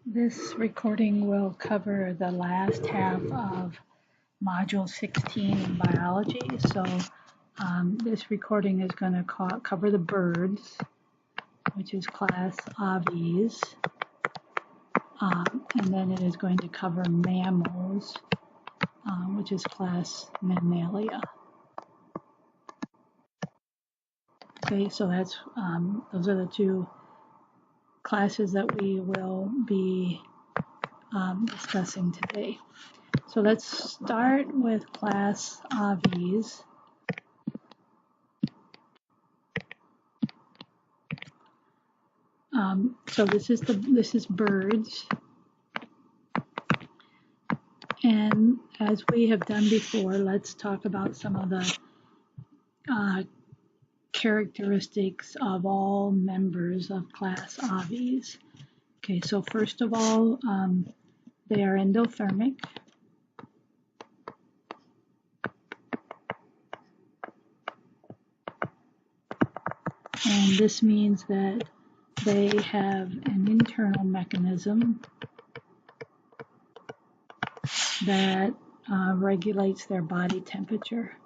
This recording will cover the last half of Module 16 in biology. So this recording is going to cover the birds, which is class Aves, and then it is going to cover mammals, which is class Mammalia. Okay, so that's those are the two classes that we will be discussing today. So let's start with class Aves. So this is birds, and as we have done before, let's talk about some of the characteristics of all members of class Aves. Okay, so first of all, they are endothermic. And this means that they have an internal mechanism that regulates their body temperature.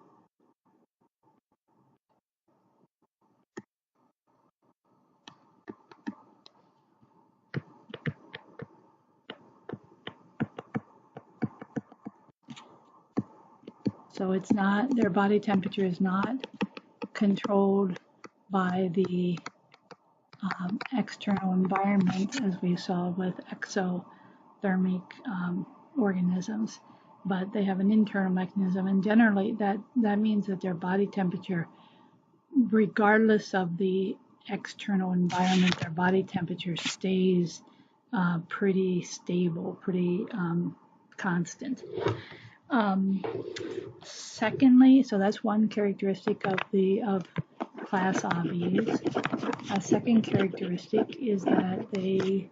So it's not, their body temperature is not controlled by the external environment, as we saw with exothermic organisms, but they have an internal mechanism, and generally that means that their body temperature, regardless of the external environment, their body temperature stays pretty stable, pretty constant. Secondly, so that's one characteristic of class Aves. A second characteristic is that they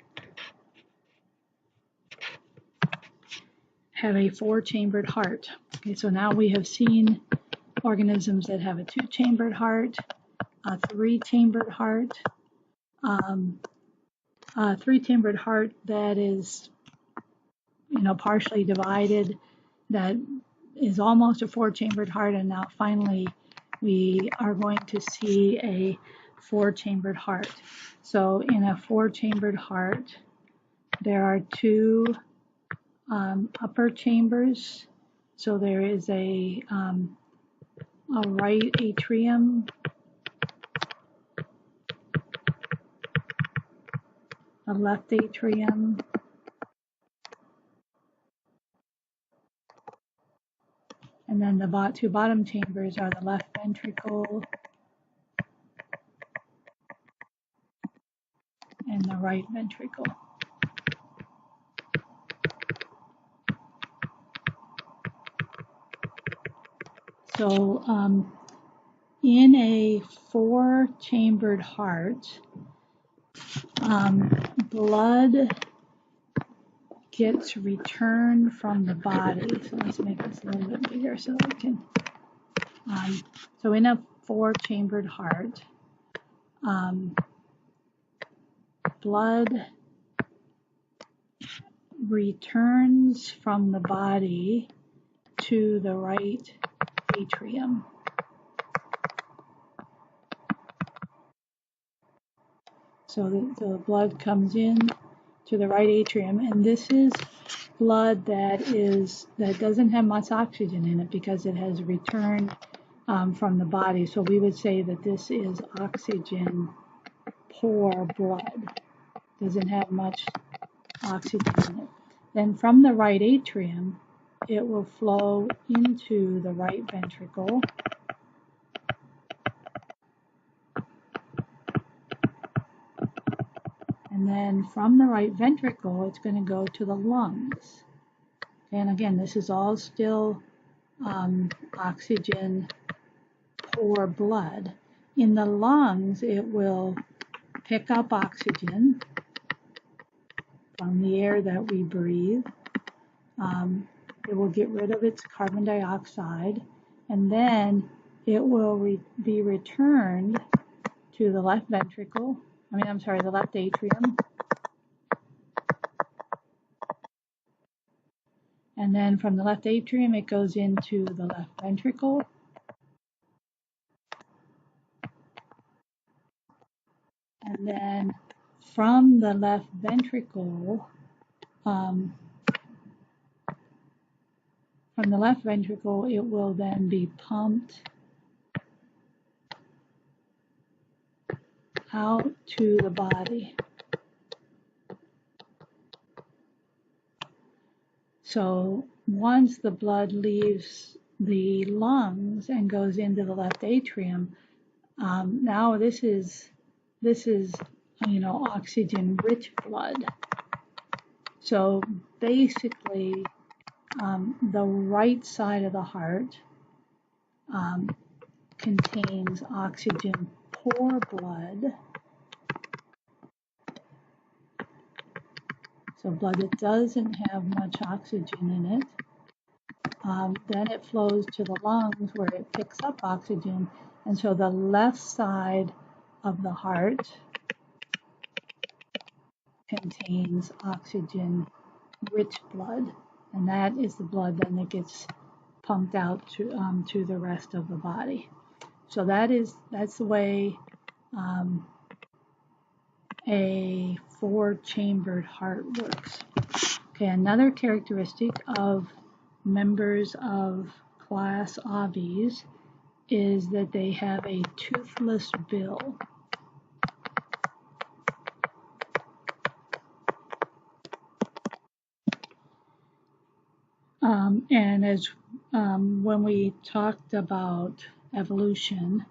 have a 4-chambered heart. Okay, so now we have seen organisms that have a 2-chambered heart, a 3-chambered heart, a 3-chambered heart that is, partially divided, that is almost a 4-chambered heart, and now finally we are going to see a 4-chambered heart. So in a 4-chambered heart, there are 2 upper chambers. So there is a right atrium, a left atrium, and then the 2 bottom chambers are the left ventricle and the right ventricle. So in a 4-chambered heart, blood gets returned from the body. So let's make this a little bit bigger so we can. So in a 4-chambered heart, blood returns from the body to the right atrium. So the blood comes in to the right atrium, and this is blood that doesn't have much oxygen in it because it has returned from the body. So we would say that this is oxygen poor blood. Doesn't have much oxygen in it. Then from the right atrium, it will flow into the right ventricle. And then from the right ventricle, it's going to go to the lungs. And again, this is all still oxygen poor blood. In the lungs, it will pick up oxygen from the air that we breathe. It will get rid of its carbon dioxide, and then it will be returned to the left ventricle. The left atrium. And then from the left atrium, it goes into the left ventricle. And then from the left ventricle, it will then be pumped out to the body. So once the blood leaves the lungs and goes into the left atrium, now this is oxygen-rich blood. So basically, the right side of the heart contains oxygen-poor blood. So blood that doesn't have much oxygen in it. Then it flows to the lungs where it picks up oxygen. And so the left side of the heart contains oxygen-rich blood. And that is the blood then that gets pumped out to the rest of the body. So that's the way a 4-chambered heart works. Okay, another characteristic of members of class Aves is that they have a toothless bill. And as when we talked about evolution,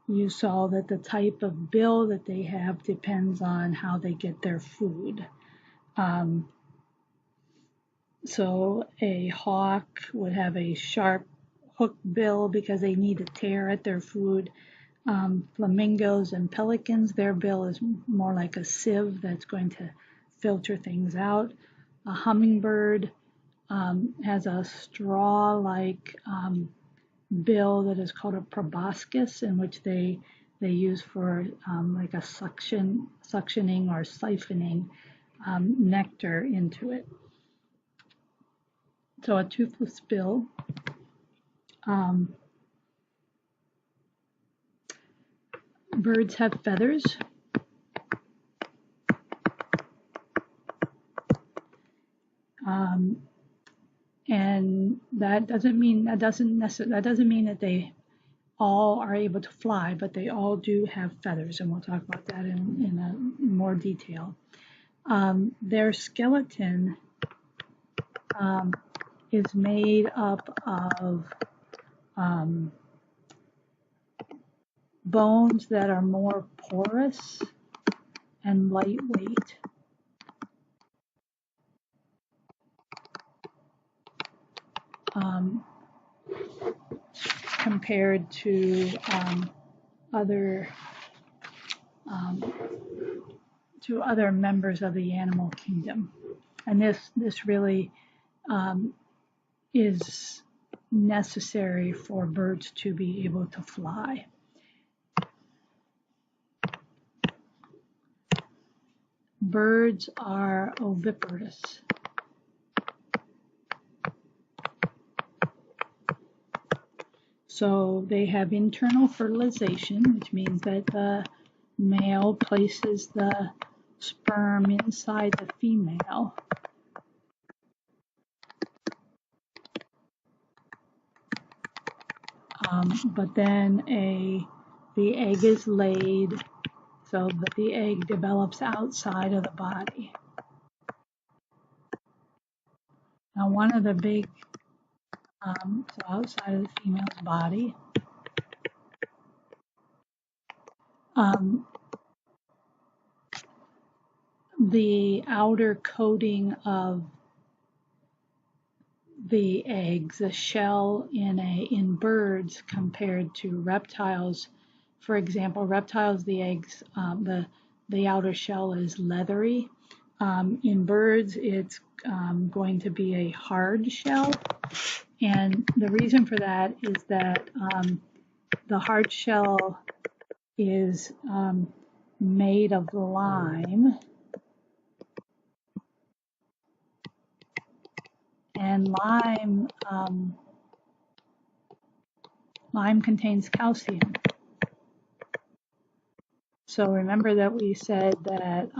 you saw that the type of bill that they have depends on how they get their food. So a hawk would have a sharp hook bill because they need to tear at their food. Flamingos and pelicans, their bill is more like a sieve that's going to filter things out. A hummingbird has a straw-like bill that is called a proboscis, in which they use for like a suctioning or siphoning nectar into it. So a toothless bill. Birds have feathers. And that doesn't mean that they all are able to fly, but they all do have feathers, and we'll talk about that in more detail. Their skeleton is made up of bones that are more porous and lightweight. Compared to other members of the animal kingdom, and this really is necessary for birds to be able to fly. Birds are oviparous. So they have internal fertilization, which means that the male places the sperm inside the female. But then the egg is laid so that the egg develops outside of the body. Now, one of the big, so outside of the female's body, the outer coating of the eggs, the shell in birds compared to reptiles. For example, reptiles, the eggs, the outer shell is leathery. In birds, it's going to be a hard shell. And the reason for that is that the hard shell is made of lime, and lime contains calcium. So remember that we said that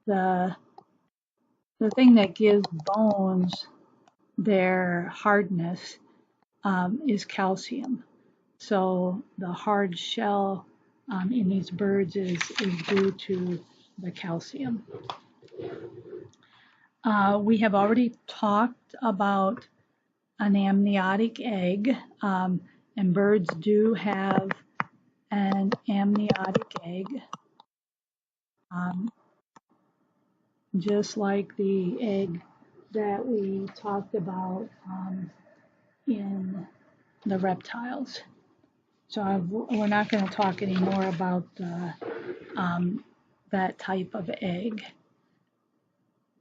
the thing that gives bones their hardness is calcium. So the hard shell in these birds is due to the calcium. We have already talked about an amniotic egg, and birds do have an amniotic egg, just like the egg that we talked about in the reptiles. So we're not going to talk anymore about that type of egg,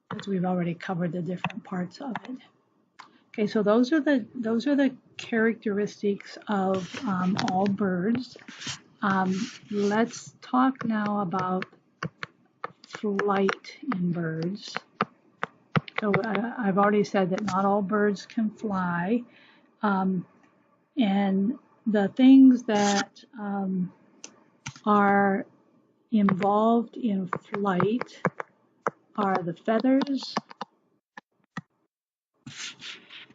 because we've already covered the different parts of it. Okay, so those are the characteristics of all birds. Let's talk now about flight in birds. So I've already said that not all birds can fly, and the things that are involved in flight are the feathers,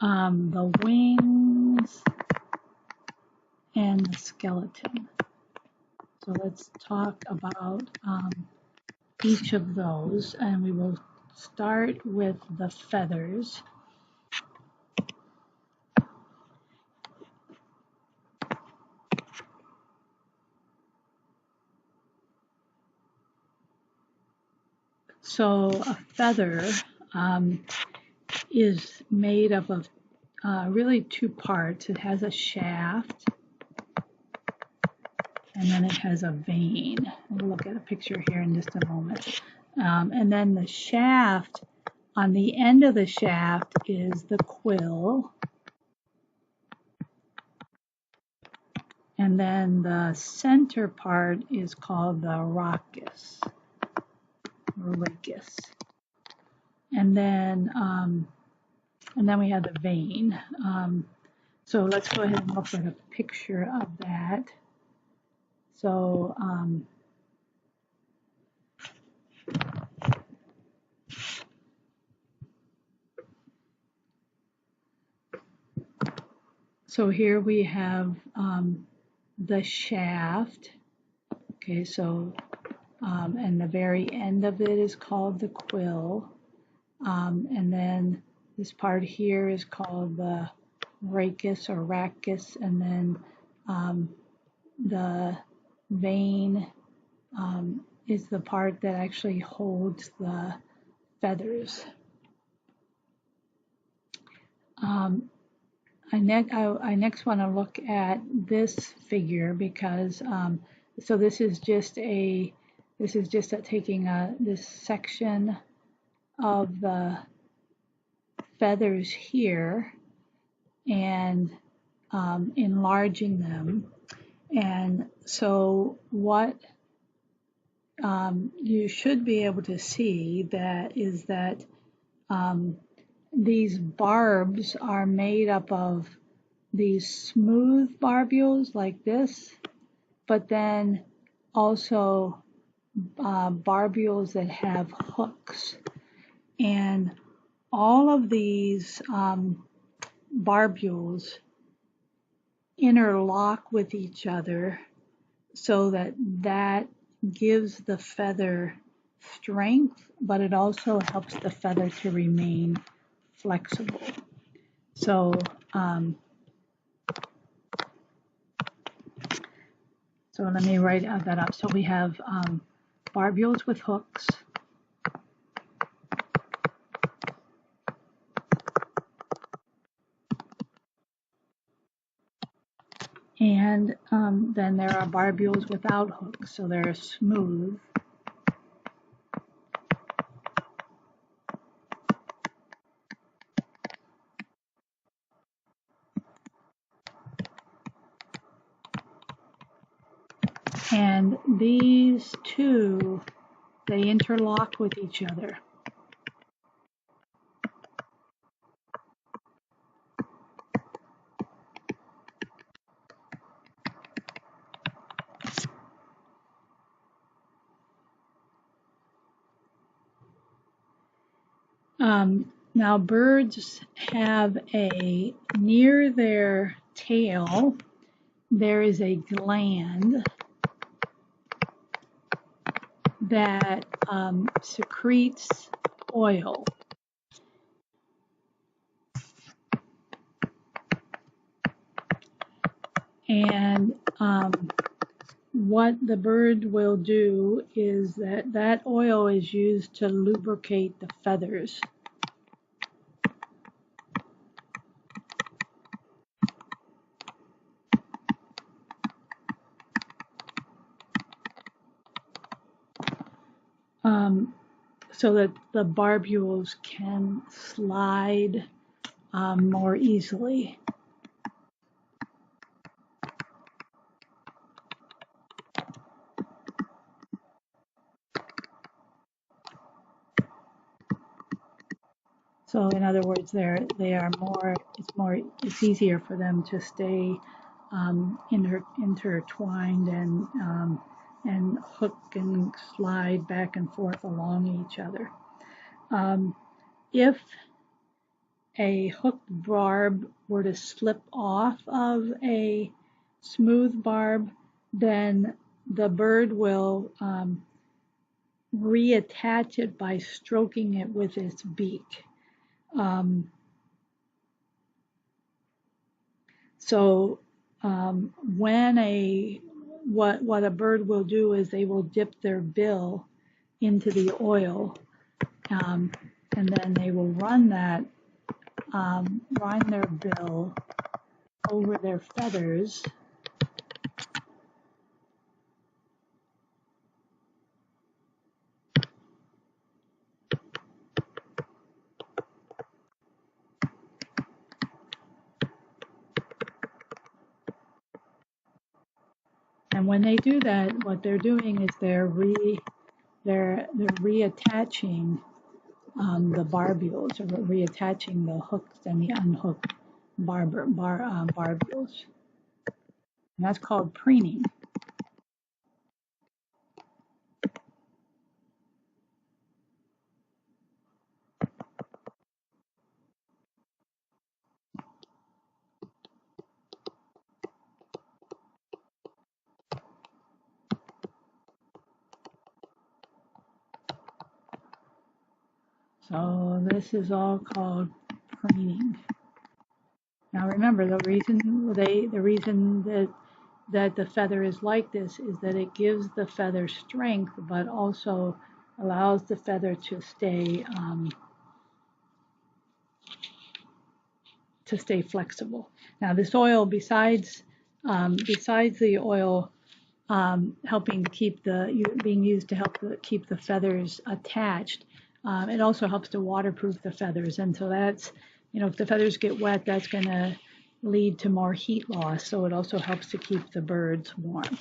the wings, and the skeleton. So let's talk about each of those, and we will start with the feathers. So a feather is made up of really two parts. It has a shaft, and then it has a vein. We'll look at a picture here in just a moment. And then the shaft, on the end of the shaft is the quill. And then the center part is called the rachis. And then we have the vein. So let's go ahead and look at a picture of that. So here we have the shaft. Okay, so and the very end of it is called the quill. And then this part here is called the rachis, and then the vein is the part that actually holds the feathers. I next want to look at this figure, because so this is just taking this section of the feathers here and enlarging them. And so what you should be able to see is that these barbs are made up of these smooth barbules like this, but then also barbules that have hooks. And all of these barbules interlock with each other so that gives the feather strength, but it also helps the feather to remain flexible. So let me write that up. So we have barbules with hooks, and then there are barbules without hooks, so they're smooth. And these two, they interlock with each other. Now birds have near their tail, there is a gland that secretes oil. And what the bird will do is that oil is used to lubricate the feathers. So that the barbules can slide more easily. So in other words, it's easier for them to stay intertwined and hook and slide back and forth along each other. If a hooked barb were to slip off of a smooth barb, then the bird will reattach it by stroking it with its beak. What a bird will do is they will dip their bill into the oil, and then they will run their bill over their feathers. And when they do that, what they're doing is they're reattaching the barbules, or reattaching the hooked and the unhooked barbules. And that's called preening. So this is all called preening. Now remember, the reason that the feather is like this is that it gives the feather strength, but also allows the feather to stay flexible. Now this oil, besides the oil helping to keep being used to help keep the feathers attached, it also helps to waterproof the feathers. And so that's, if the feathers get wet, that's going to lead to more heat loss. So it also helps to keep the birds warm.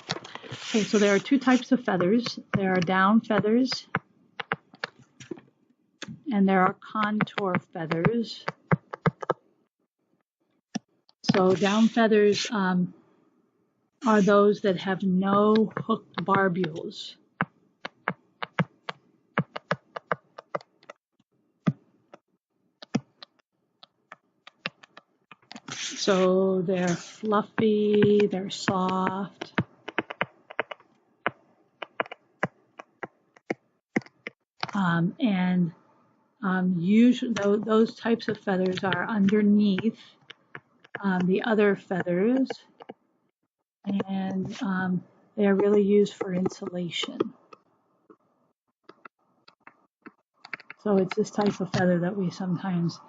Okay, so there are two types of feathers. There are down feathers and there are contour feathers. So down feathers are those that have no hooked barbules. So they're fluffy, they're soft. Usually those types of feathers are underneath the other feathers, and they are really used for insulation. So it's this type of feather that we sometimes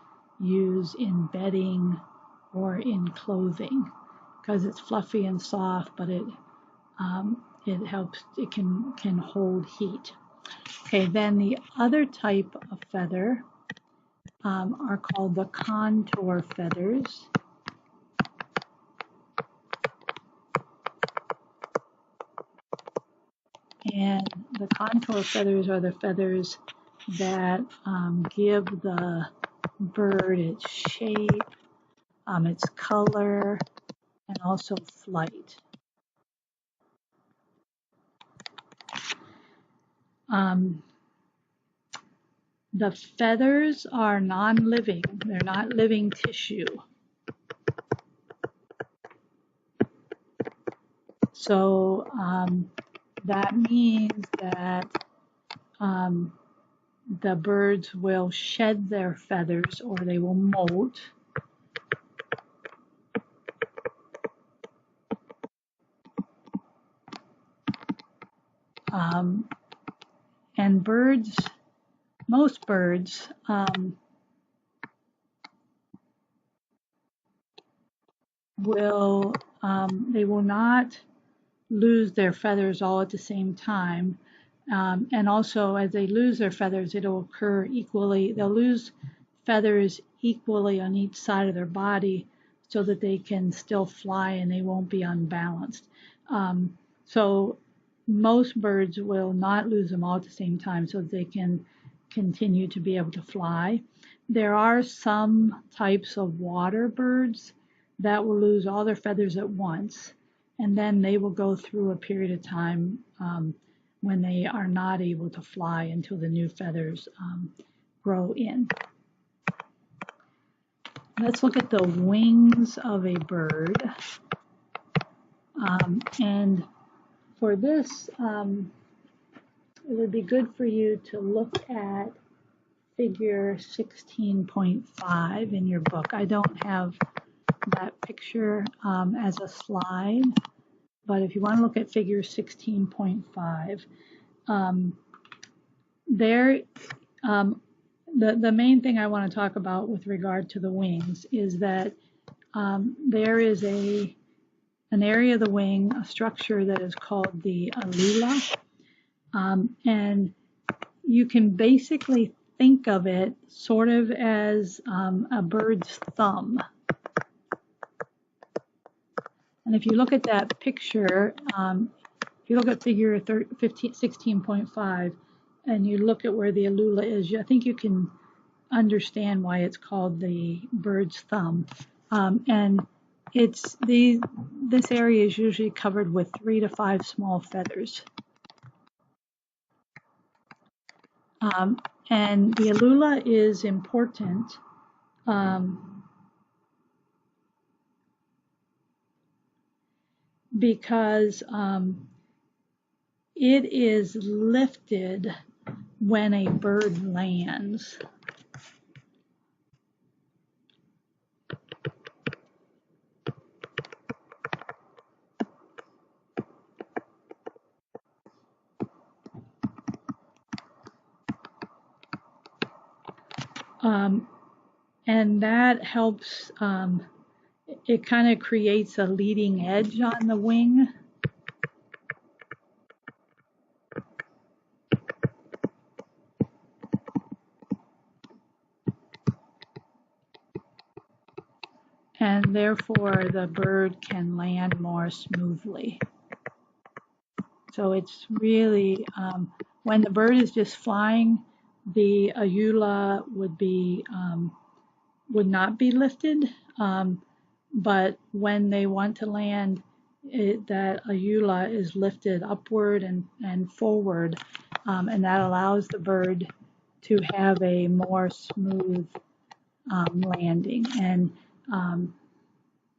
use in bedding or in clothing, because it's fluffy and soft, but it can hold heat. Okay, then the other type of feather are called the contour feathers. And the contour feathers are the feathers that give the bird its shape, its color, and also flight. the feathers are non-living. They're not living tissue. So that means that the birds will shed their feathers or they will molt. And birds, most birds, they will not lose their feathers all at the same time. And also, as they lose their feathers, it'll occur equally. They'll lose feathers equally on each side of their body so that they can still fly and they won't be unbalanced. So most birds will not lose them all at the same time so that they can continue to be able to fly. There are some types of water birds that will lose all their feathers at once, and then they will go through a period of time when they are not able to fly until the new feathers grow in. Let's look at the wings of a bird. And for this, it would be good for you to look at figure 16.5 in your book. I don't have that picture as a slide, but if you want to look at figure 16.5, the main thing I want to talk about with regard to the wings is that there is an area of the wing, a structure that is called the alula, and you can basically think of it sort of as a bird's thumb. And if you look at that picture, if you look at figure 16.5 and you look at where the alula is, I think you can understand why it's called the bird's thumb. And this area is usually covered with 3 to 5 small feathers. And the alula is important because it is lifted when a bird lands. And that helps, it kind of creates a leading edge on the wing. And therefore the bird can land more smoothly. So it's really, when the bird is just flying, the alula would not be lifted, but when they want to land, that alula is lifted upward and forward, and that allows the bird to have a more smooth landing. And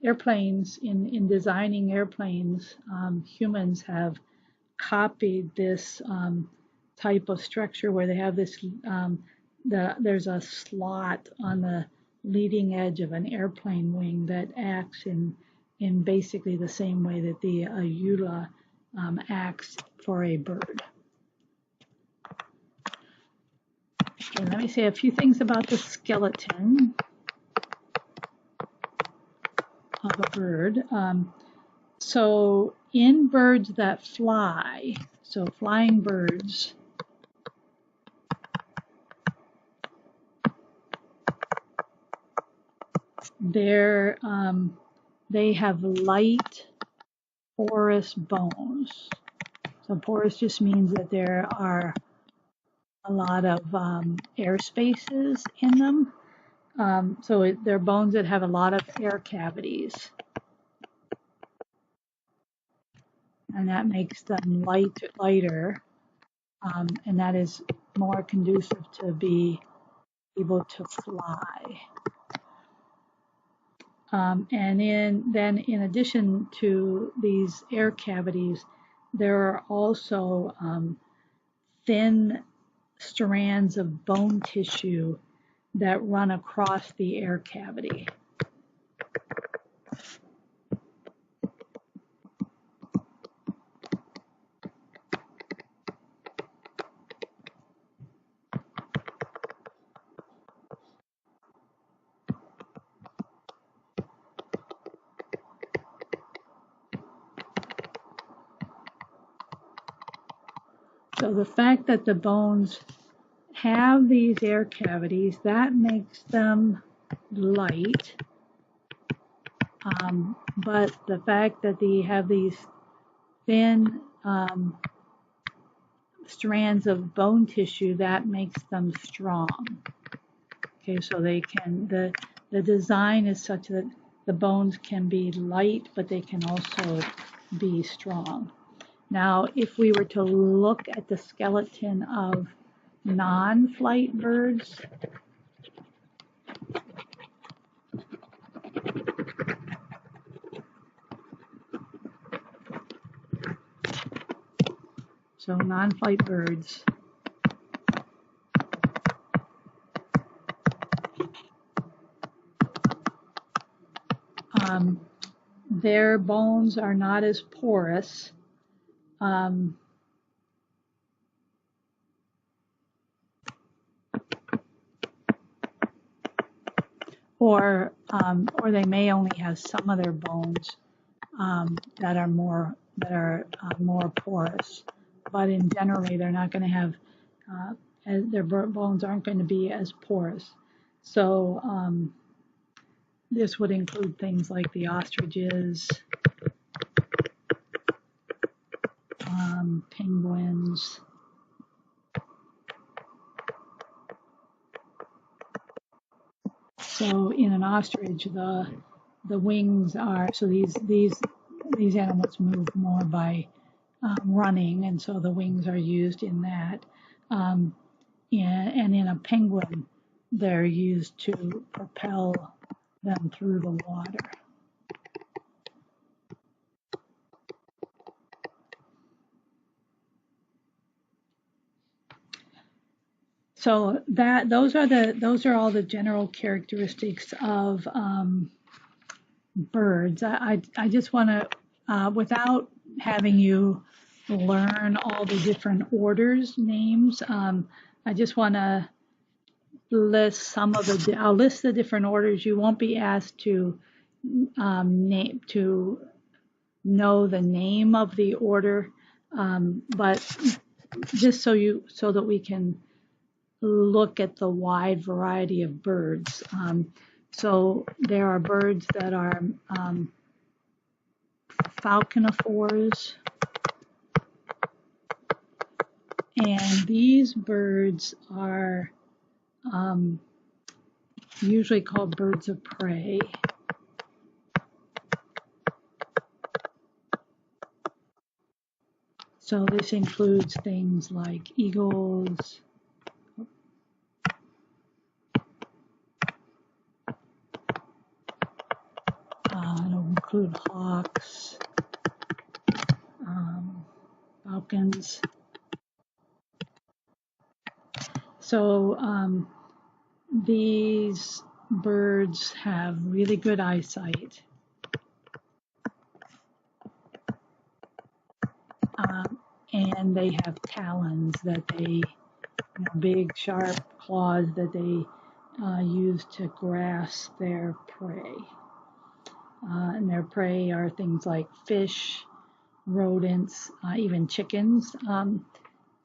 airplanes, in designing airplanes, humans have copied this type of structure where they have this, there's a slot on the leading edge of an airplane wing that acts in basically the same way that the alula acts for a bird. Okay, let me say a few things about the skeleton of a bird. So in birds that fly, so flying birds, they have light porous bones. So porous just means that there are a lot of air spaces in them. So they're bones that have a lot of air cavities. And that makes them lighter, and that is more conducive to be able to fly. Then in addition to these air cavities, there are also thin strands of bone tissue that run across the air cavity. So the fact that the bones have these air cavities, that makes them light. But the fact that they have these thin strands of bone tissue, that makes them strong. Okay, so they can, the design is such that the bones can be light, but they can also be strong. Now, if we were to look at the skeleton of non-flight birds, so non-flight birds, their bones are not as porous. Or they may only have some of their bones that are more porous, but in generally they're not going to have their bones aren't going to be as porous. So this would include things like the ostriches, penguins. So in an ostrich, the wings are, so these animals move more by running, and so the wings are used in that. And in a penguin, they're used to propel them through the water. So those are all the general characteristics of birds. I just want to, without having you learn all the different orders names, I just want to list some of the. I'll list the different orders. You won't be asked to know the name of the order, but just so that we can look at the wide variety of birds. So there are birds that are falconifers, and these birds are usually called birds of prey. So this includes things like eagles, it'll include hawks, falcons. So these birds have really good eyesight. And they have talons that they, big sharp claws that they use to grasp their prey. And their prey are things like fish, rodents, even chickens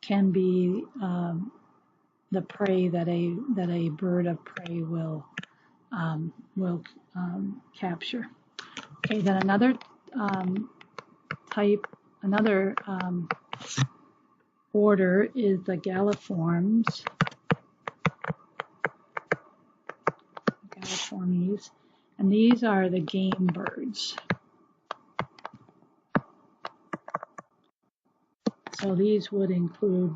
can be the prey that a bird of prey will capture. Okay, then another order is the Galliformes. Galliformes, and these are the game birds. So these would include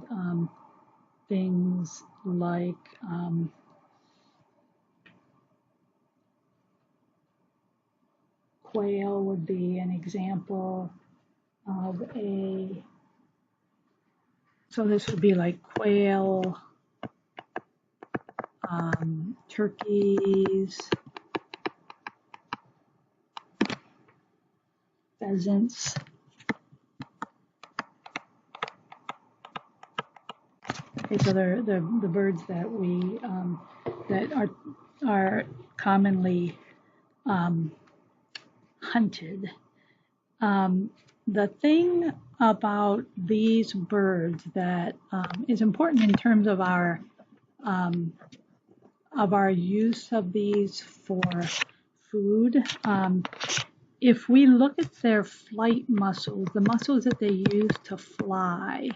things like quail would be an example of a, so this would be like quail, turkeys, pheasants. Okay, so they're the birds that we that are commonly hunted. The thing about these birds that is important in terms of our use of these for food. If we look at their flight muscles, the muscles that they use to fly,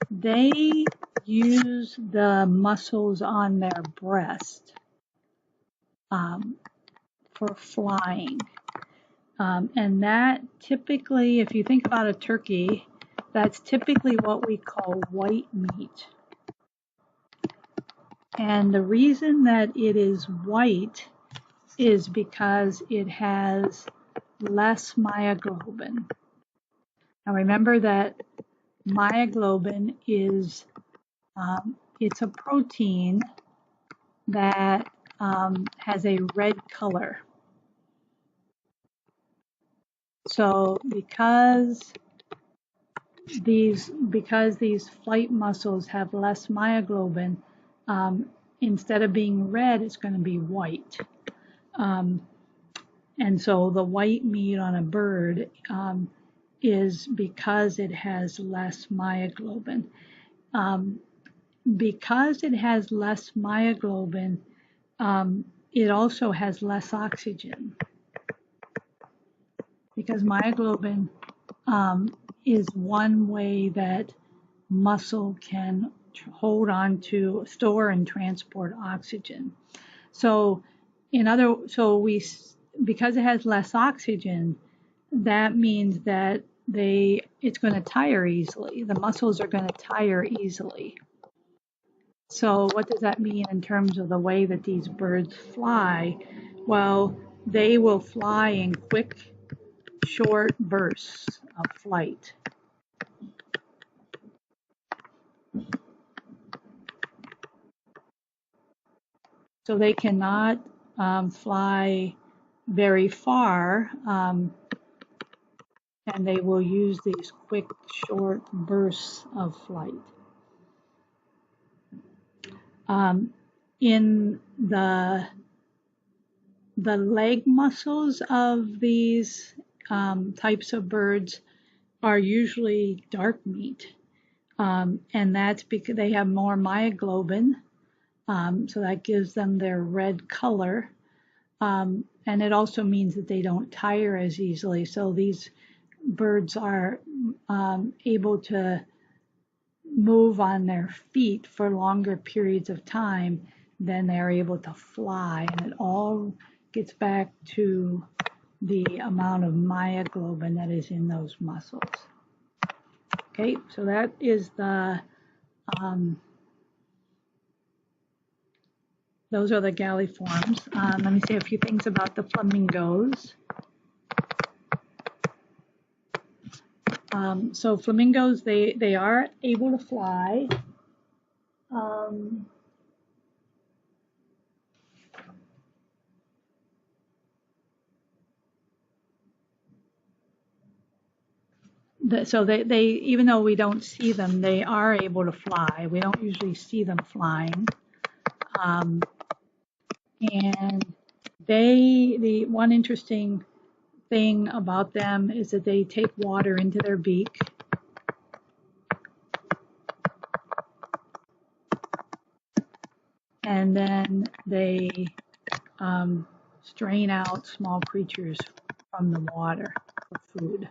they use the muscles on their breast for flying. And that typically, if you think about a turkey, that's typically what we call white meat. And the reason that it is white is because it has less myoglobin. Now remember that myoglobin is, it's a protein that has a red color. So because these flight muscles have less myoglobin, instead of being red, it's going to be white. And so the white meat on a bird is because it has less myoglobin. Because it has less myoglobin, it also has less oxygen. Because myoglobin is one way that muscle can hold on to, store and transport oxygen. So because it has less oxygen, that means that it's going to tire easily. The muscles are going to tire easily. So what does that mean in terms of the way that these birds fly? Well, they will fly in quick, short bursts of flight. So they cannot fly very far, and they will use these quick, short bursts of flight. In the leg muscles of these types of birds are usually dark meat, and that's because they have more myoglobin, so that gives them their red color, and it also means that they don't tire as easily. So these birds are able to move on their feet for longer periods of time than they're able to fly, and it all gets back to the amount of myoglobin that is in those muscles. Okay, so that is those are the galliforms. Let me say a few things about the flamingos. So flamingos, they are able to fly. So they even though we don't see them, they are able to fly. We don't usually see them flying. And the one interesting thing about them is that they take water into their beak. And then they strain out small creatures from the water for food.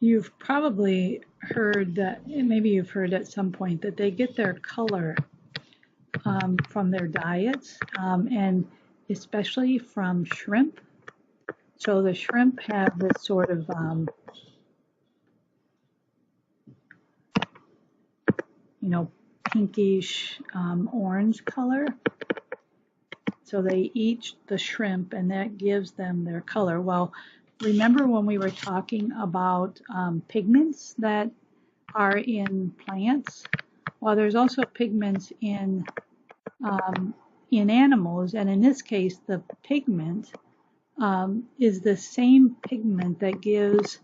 You've probably heard that, maybe you've heard at some point, that they get their color from their diets, and especially from shrimp. So the shrimp have this sort of pinkish orange color. So they eat the shrimp and that gives them their color. Well, remember when we were talking about pigments that are in plants? Well, there's also pigments in animals, and in this case, the pigment is the same pigment that gives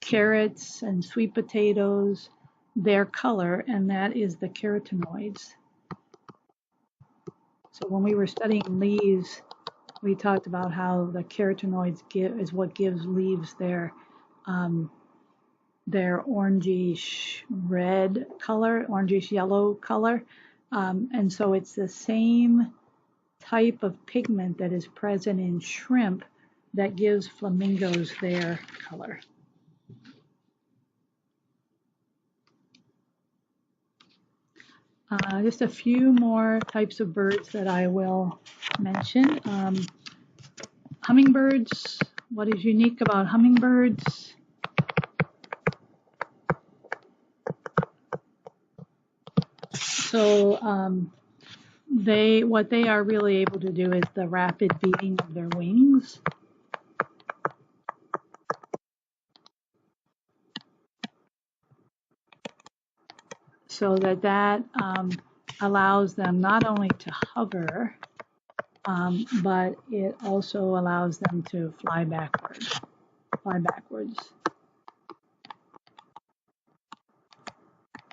carrots and sweet potatoes their color, and that is the carotenoids. So when we were studying leaves, we talked about how the carotenoids is what gives leaves their orangish red color, orangish yellow color. And so it's the same type of pigment that is present in shrimp that gives flamingos their color. Just a few more types of birds that I will mention. Hummingbirds. What is unique about hummingbirds? So what they are really able to do is the rapid beating of their wings. So that allows them not only to hover, but it also allows them to fly backwards.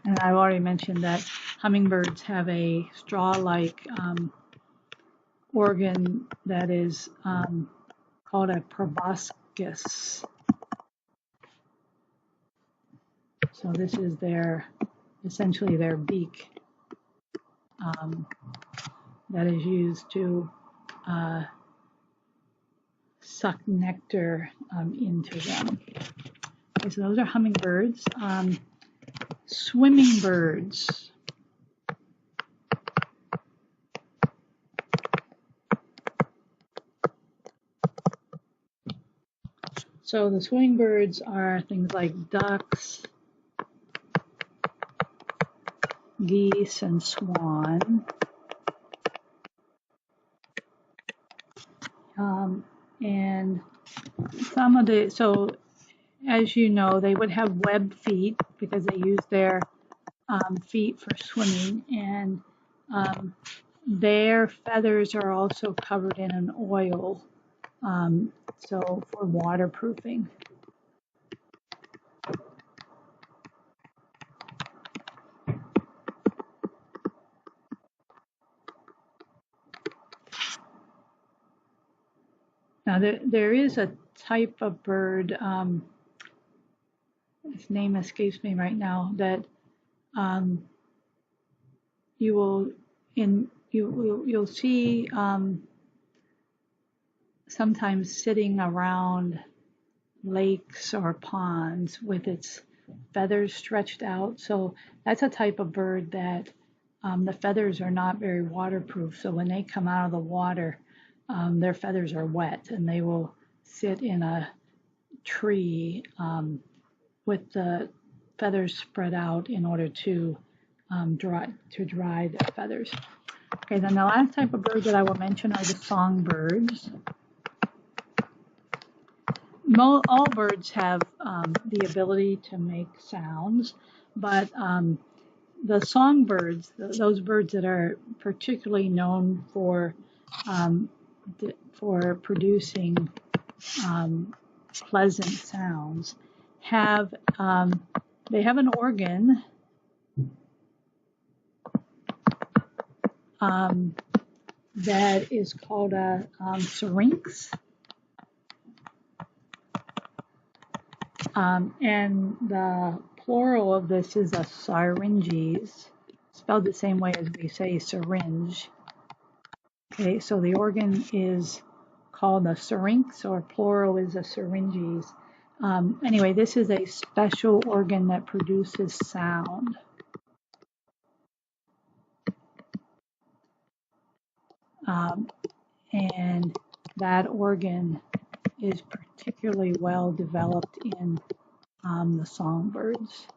And I've already mentioned that hummingbirds have a straw-like organ that is called a proboscis. So this is essentially their beak that is used to suck nectar into them. Okay, so those are hummingbirds. Swimming birds. So the swimming birds are things like ducks, geese, and swan. And so as you know, they would have web feet because they use their feet for swimming, and their feathers are also covered in an oil, so for waterproofing. Now there is a type of bird, its name escapes me right now, that you'll see sometimes sitting around lakes or ponds with its feathers stretched out. So that's a type of bird that the feathers are not very waterproof. So when they come out of the water, their feathers are wet, and they will sit in a tree with the feathers spread out in order to dry their feathers. Okay, then the last type of bird that I will mention are the songbirds. All birds have the ability to make sounds, but the songbirds, those birds that are particularly known for producing pleasant sounds, they have an organ that is called a syrinx. And the plural of this is a syringes, spelled the same way as we say syringe. Okay, so the organ is called a syrinx, or plural is a syringes. Anyway, this is a special organ that produces sound. and that organ is particularly well developed in the songbirds.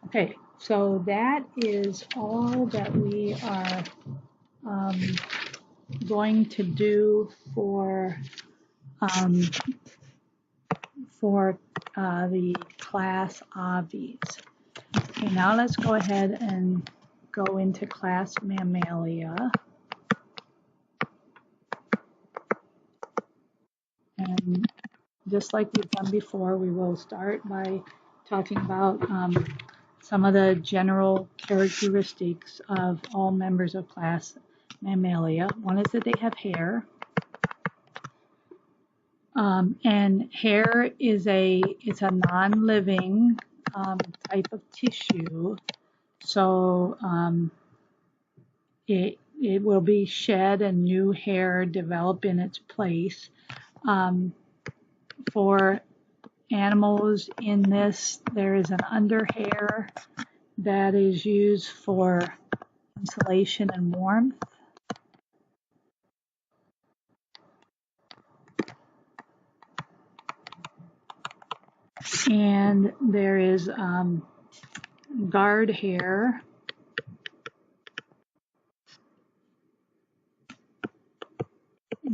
Okay, so that is all that we are going to do for the class Aves. Okay, now let's go ahead and go into class Mammalia. And just like we've done before, we will start by talking about some of the general characteristics of all members of class Mammalia. One is that they have hair. And hair is it's a non-living type of tissue. So it will be shed and new hair develop in its place. For animals in this, there is an underhair that is used for insulation and warmth. And there is guard hair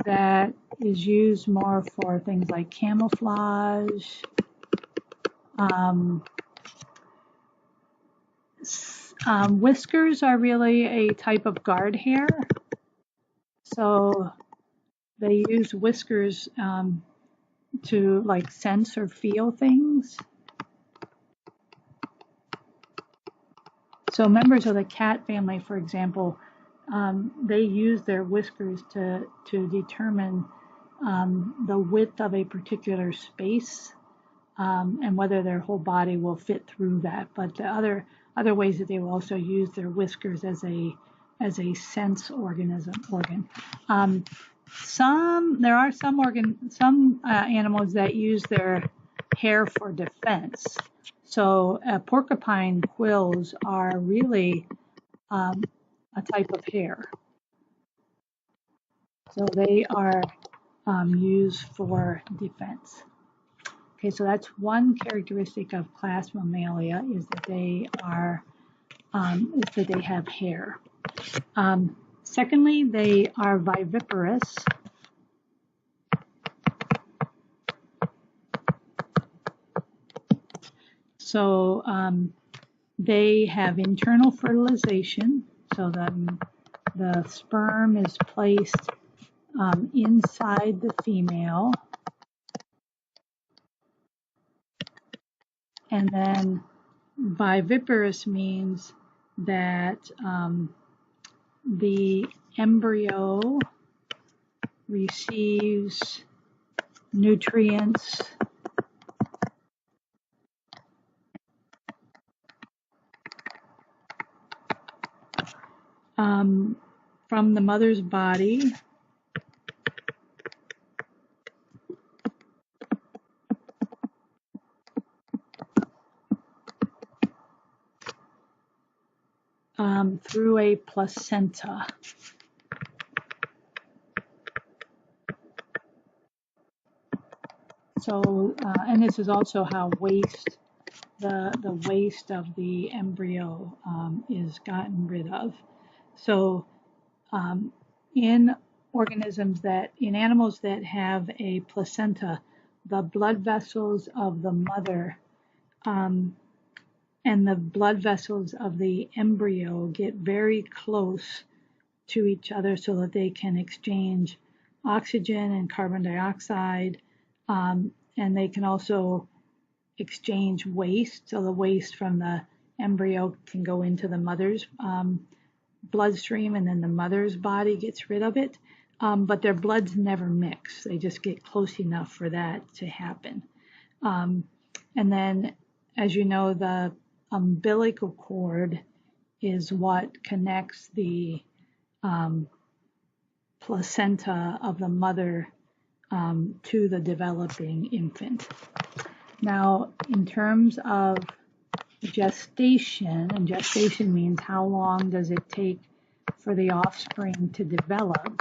that is used more for things like camouflage. Whiskers are really a type of guard hair. So they use whiskers to like sense or feel things. So members of the cat family, for example, they use their whiskers to determine the width of a particular space and whether their whole body will fit through that. But the other ways that they will also use their whiskers as a sense organ. There are some animals that use their hair for defense. So porcupine quills are really a type of hair. So they are used for defense. Okay, so that's one characteristic of class Mammalia is that they have hair. Secondly, they are viviparous. So they have internal fertilization. So the sperm is placed inside the female. And then viviparous means that the embryo receives nutrients from the mother's body. Through a placenta. So, and this is also how the waste of the embryo is gotten rid of. So, in animals that have a placenta, the blood vessels of the mother and the blood vessels of the embryo get very close to each other so that they can exchange oxygen and carbon dioxide, and they can also exchange waste. So the waste from the embryo can go into the mother's bloodstream, and then the mother's body gets rid of it. But their bloods never mix. They just get close enough for that to happen. And then, as you know, the umbilical cord is what connects the placenta of the mother to the developing infant. Now, in terms of gestation, and gestation means how long does it take for the offspring to develop.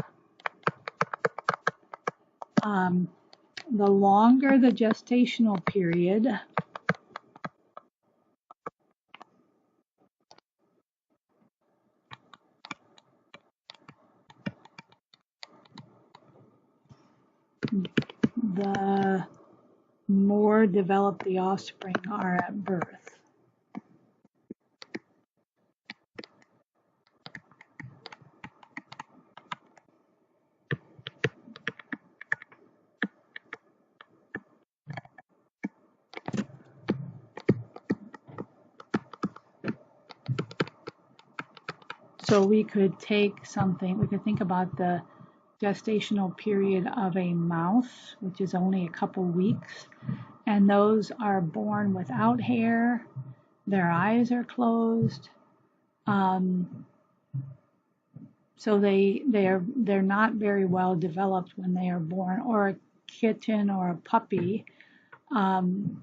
The longer the gestational period, the more developed the offspring are at birth. So we could take something, we could think about the gestational period of a mouse, which is only a couple weeks, and those are born without hair, their eyes are closed, so they're not very well developed when they are born, or a kitten or a puppy, in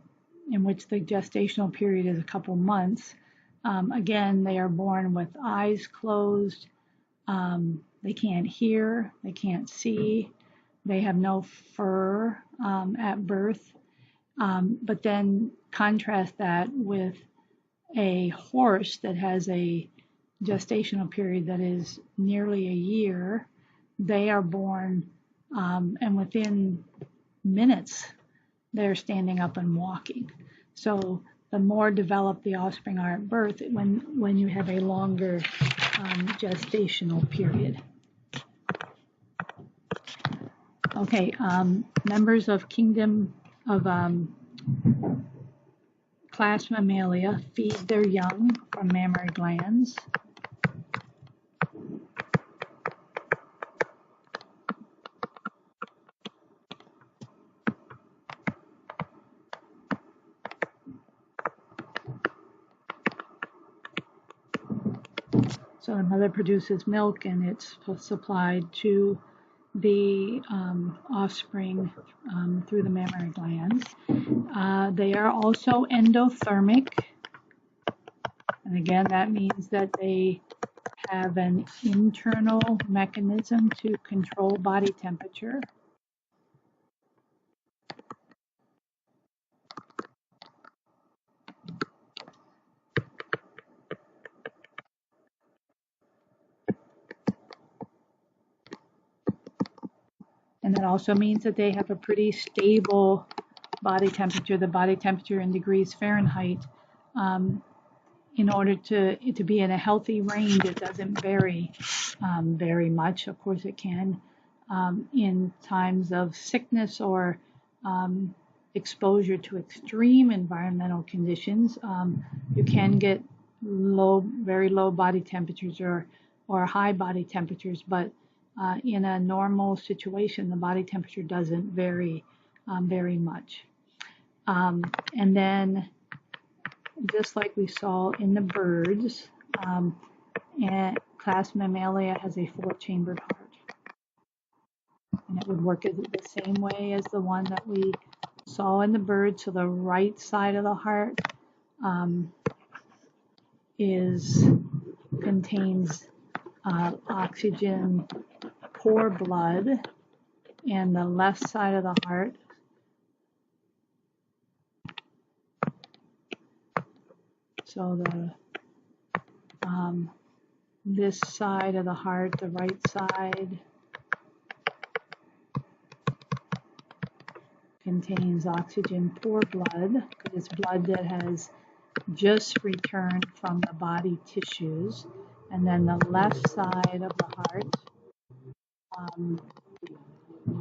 which the gestational period is a couple months. Again, they are born with eyes closed. They can't hear, they can't see, they have no fur at birth. But then contrast that with a horse that has a gestational period that is nearly a year. They are born, and within minutes, they're standing up and walking. So the more developed the offspring are at birth, when you have a longer gestational period. Okay, members of kingdom of class Mammalia feed their young from mammary glands. So the mother produces milk and it's supplied to the offspring through the mammary glands. They are also endothermic, and again that means that they have an internal mechanism to control body temperature. And that also means that they have a pretty stable body temperature, the body temperature in degrees Fahrenheit. In order to be in a healthy range, it doesn't vary very much. Of course it can in times of sickness or exposure to extreme environmental conditions. You can get very low body temperatures or high body temperatures, but in a normal situation, the body temperature doesn't vary very much. And then, just like we saw in the birds, and class Mammalia has a 4-chambered heart. And it would work the same way as the one that we saw in the birds. So the right side of the heart contains oxygen, poor blood, and the left side of the heart this side of the heart, the right side, contains oxygen poor blood, because it's blood that has just returned from the body tissues. And then the left side of the heart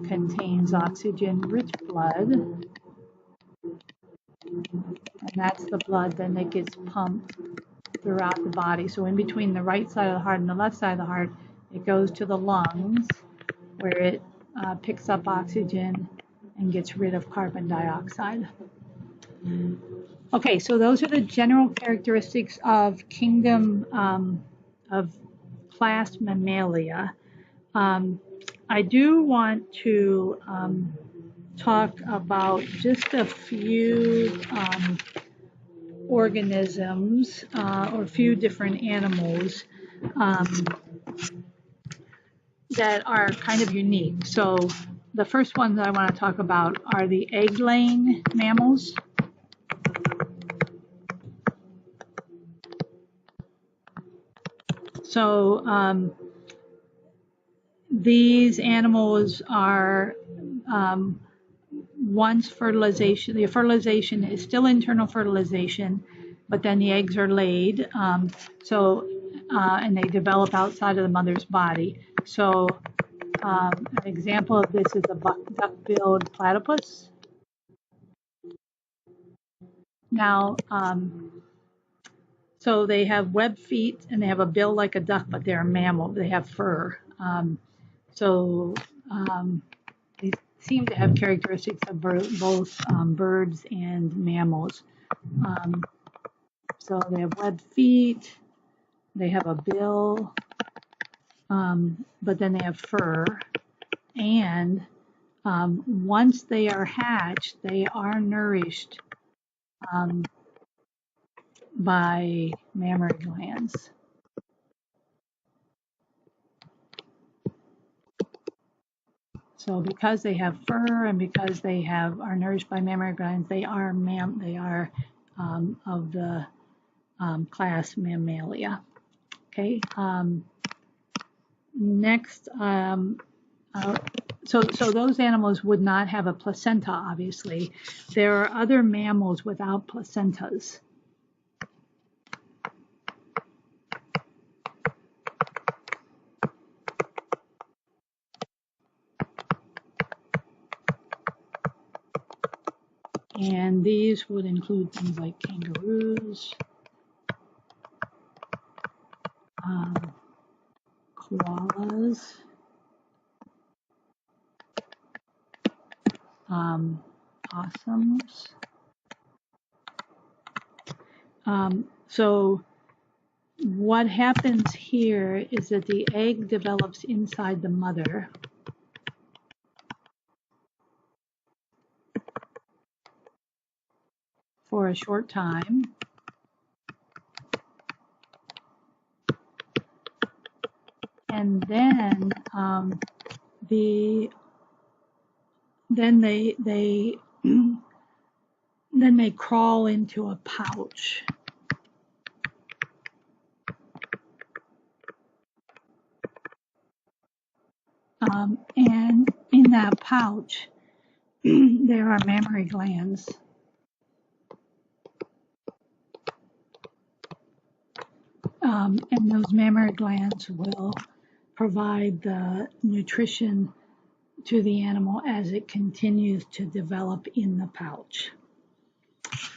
contains oxygen rich blood, and that's the blood then that gets pumped throughout the body. So in between the right side of the heart and the left side of the heart, it goes to the lungs, where it picks up oxygen and gets rid of carbon dioxide. Okay, so those are the general characteristics of kingdom of class Mammalia. I do want to talk about just a few organisms or a few different animals that are kind of unique. So the first ones I want to talk about are the egg-laying mammals. So these animals are once fertilization, the fertilization is still internal fertilization, but then the eggs are laid. And they develop outside of the mother's body. So an example of this is a duck-billed platypus. Now, so they have webbed feet and they have a bill like a duck, but they're a mammal. They have fur. They seem to have characteristics of both birds and mammals. So they have webbed feet, they have a bill, but then they have fur. And once they are hatched, they are nourished by mammary glands. So because they have fur and because they are nourished by mammary glands, they are of the class Mammalia. Okay. Next, so those animals would not have a placenta, obviously. There are other mammals without placentas. And these would include things like kangaroos, koalas, possums. So what happens here is that the egg develops inside the mother. For a short time. And then they crawl into a pouch. And in that pouch, there are mammary glands. And those mammary glands will provide the nutrition to the animal as it continues to develop in the pouch.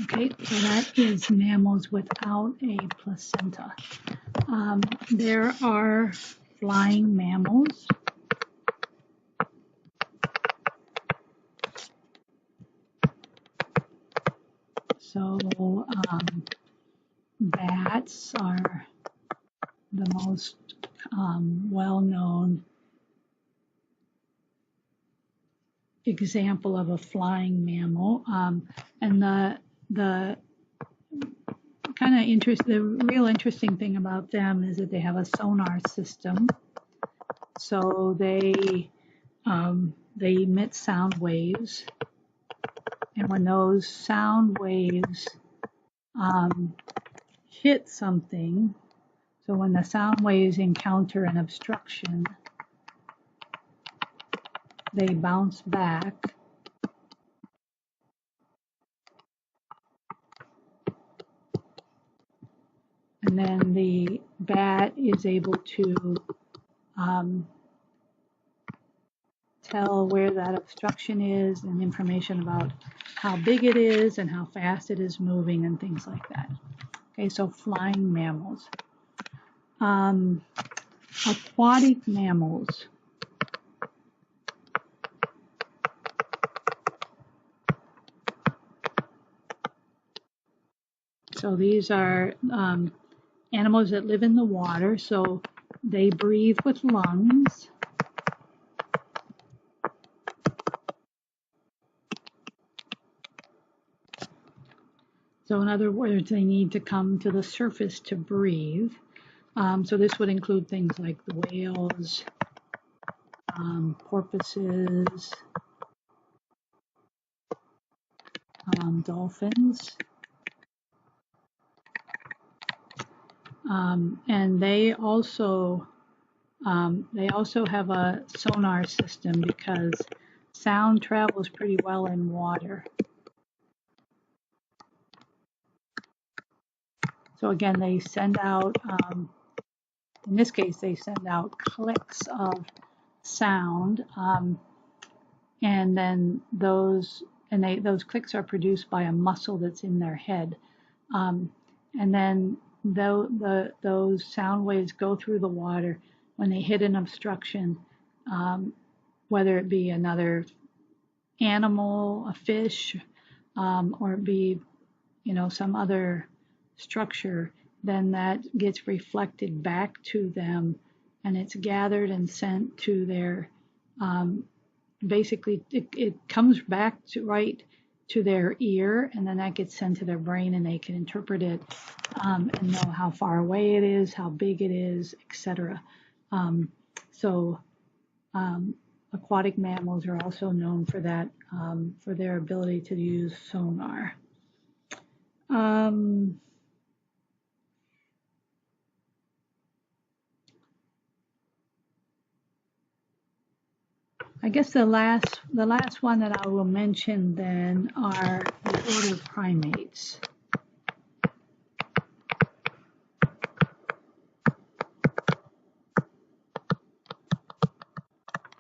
Okay, so that is mammals without a placenta. There are flying mammals. So bats are the most well-known example of a flying mammal. And the real interesting thing about them is that they have a sonar system. So they emit sound waves, and when those sound waves hit something, so when the sound waves encounter an obstruction, they bounce back and then the bat is able to tell where that obstruction is and information about how big it is and how fast it is moving and things like that. Okay, so flying mammals. Aquatic mammals. So these are animals that live in the water, so they breathe with lungs. So in other words, they need to come to the surface to breathe. So this would include things like the whales, porpoises, dolphins, and they also have a sonar system because sound travels pretty well in water. So again, they send out, in this case, they send out clicks of sound, and then those clicks are produced by a muscle that's in their head, and then those sound waves go through the water. When they hit an obstruction, whether it be another animal, a fish, or it be, some other structure, then that gets reflected back to them, and it's gathered and sent to their, basically it comes back right to their ear, and then that gets sent to their brain, and they can interpret it, and know how far away it is, how big it is, etc. So aquatic mammals are also known for that, for their ability to use sonar. I guess the last one that I will mention then are the order primates.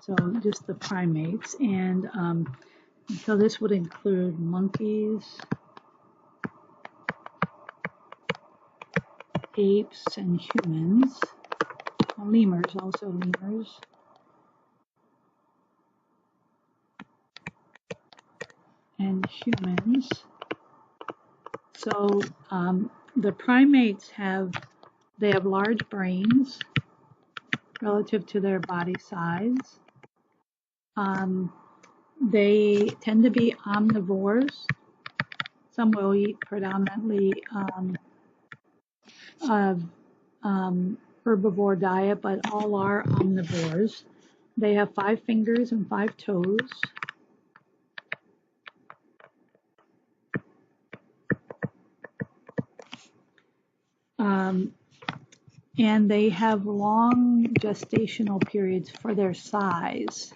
So just the primates, and so this would include monkeys, apes, and humans. Lemurs, also lemurs. And humans. So the primates have large brains relative to their body size. They tend to be omnivores. Some will eat predominantly herbivore diet, but all are omnivores. They have 5 fingers and 5 toes. And they have long gestational periods for their size.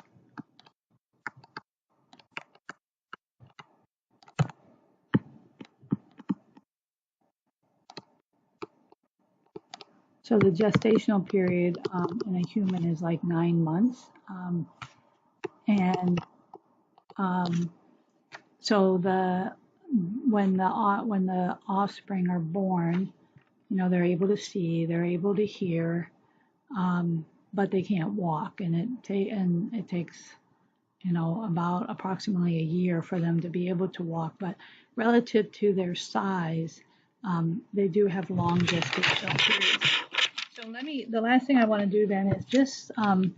So the gestational period in a human is like 9 months. So when the offspring are born, they're able to see, they're able to hear, but they can't walk, and it takes about approximately a year for them to be able to walk. But relative to their size, they do have long gestational periods. So the last thing I want to do then is just, I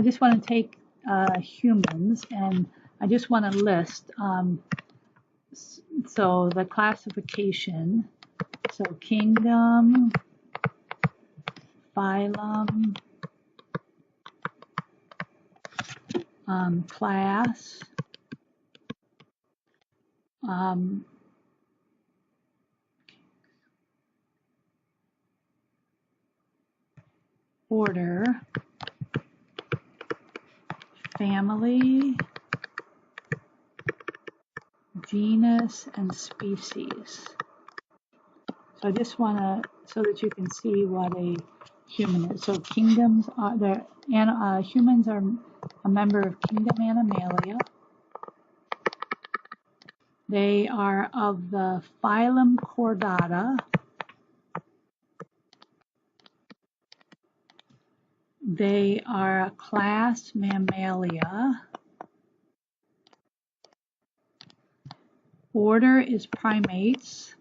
just want to take humans, and I just want to list, so the classification, so kingdom, phylum, class, order, family, genus, and species. So I just want to, so that you can see what a human is. So kingdoms are there, and humans are a member of kingdom Animalia. They are of the phylum Chordata. They are a class Mammalia. Order is primates.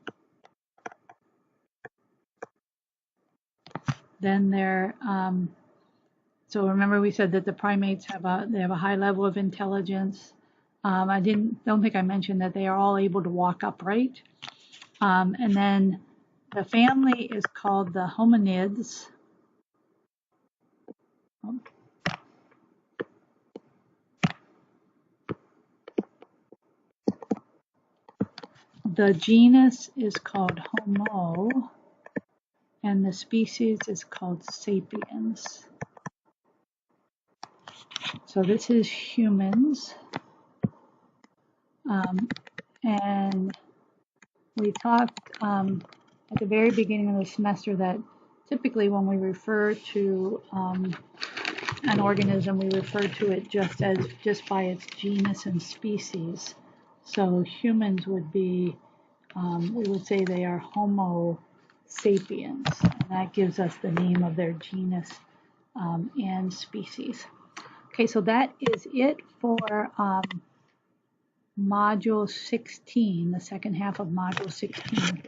Then they're, so remember we said that the primates have a high level of intelligence. I don't think I mentioned that they are all able to walk upright. And then The family is called the hominids. The genus is called Homo, and the species is called Sapiens. So this is humans. And we talked at the very beginning of the semester that typically when we refer to an organism, we refer to it just by its genus and species. So humans would be, we would say they are Homo sapiens, and that gives us the name of their genus and species. Okay, so that is it for Module 16, the second half of Module 16.